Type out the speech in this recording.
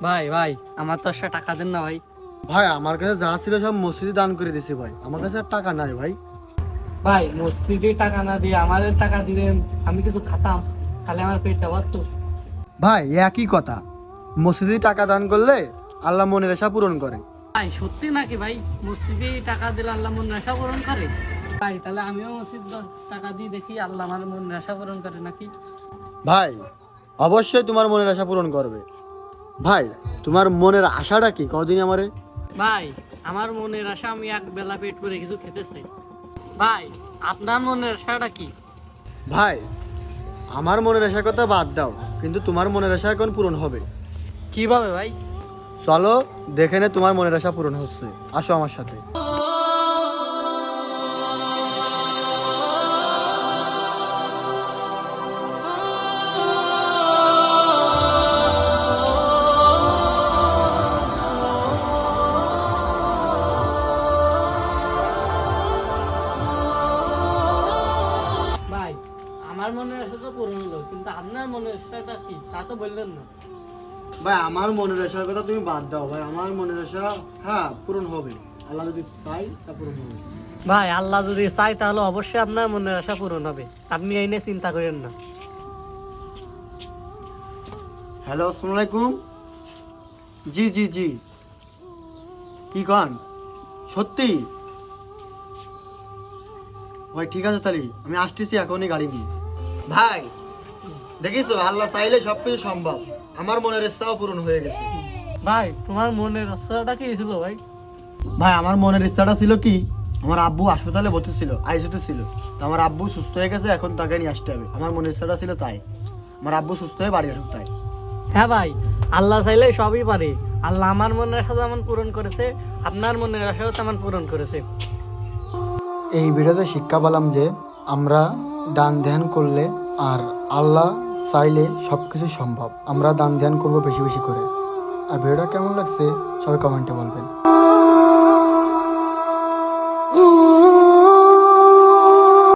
ভাই ভাই আমার তো 100 টাকা দেন না ভাই। ভাই আমার কাছে যা ছিল সব মসজিদে দান করে দিছি ভাই, আমার কাছে আর টাকা নাই ভাই। ভাই মসজিদে টাকা না দিয়ে আমাদের টাকা দিলেন, আমি কিছু খাতাম, তাহলে আমার পেটটা ভরতো। ভাই একই কথা, মসজিদে টাকা দান করলে আল্লাহ মনের আশা পূরণ করে। ভাই সত্যি নাকি ভাই, মসজিদে টাকা দিলে আল্লাহ মনের আশা পূরণ করে? ভাই তাহলে আমিও মসজিদে টাকা দিয়ে দেখি আল্লাহ আমার মনের আশা পূরণ করে নাকি। ভাই অবশ্যই তোমার মনের আশা পূরণ করবে। ভাই তোমার মনের আশাটা কি কদিন আমারে? ভাই আমার মনের আশা আমি এক বেলা পেট করে কিছু খেতে চাই। ভাই আপনার মনের আশাটা কি? ভাই আমার মনের আশার কথা বাদ দাও, কিন্তু তোমার মনের আশা এখন পূরণ হবে। কিভাবে ভাই? চলো দেখে নে তোমার মনের আশা পূরণ হচ্ছে, আসো আমার সাথে। ভাই আমার মনের আশা তো পূরণ হলো, কিন্তু আপনার মনের আশাটা কি তা তো বললেন না। ভাই আমার মনের আশার কথা তুমি বাদ দাও ভাই, আমার মনের আশা হ্যাঁ পূরণ হবে, আল্লাহ যদি চাই তা পূরণ হবে। ভাই আল্লাহ যদি চায় তাহলে অবশ্যই আপনার মনের আশা পূরণ হবে, আপনি এই নিয়ে চিন্তা করেন না। হ্যালো, আসসালামু আলাইকুম। জি জি জি, কি কন? সত্যি? ভাই ঠিক আছে, তাহলে আমি আসতেছি এখনই গাড়ি নিয়ে। ভাই দেখিছো আল্লাহ চাইলে সবকিছু সম্ভব, আমার মনের ইচ্ছাও পূরণ হয়ে গেছে। ভাই তোমার মনের আশাটা কি ছিল ভাই? ভাই আমার মনের ইচ্ছাটা ছিল কি, আমার আব্বু হাসপাতালে ভর্তি ছিল, আইসিইউতে ছিল, তো আমার আব্বু সুস্থ হয়ে গেছে, এখন তাকে নিয়ে আসতে হবে। আমার মনের ইচ্ছাটা ছিল তাই, আমার আব্বু সুস্থ হয়ে বাড়ি আসুক তাই। হ্যাঁ ভাই, আল্লাহ চাইলে সবই পারে। আল্লাহ আমার মনের আশা যেমন পূরণ করেছে, আপনার মনের আশাও তেমন পূরণ করেছে। এই ভিডিওতে শিক্ষা পেলাম যে আমরা দান ধ্যান করলে আর আল্লাহ চাইলে সব কিছু সম্ভব। আমরা দান ধ্যান করবো বেশি বেশি করে। আর ভিডিওটা কেমন লাগছে সবাই কমেন্টে বলবেন।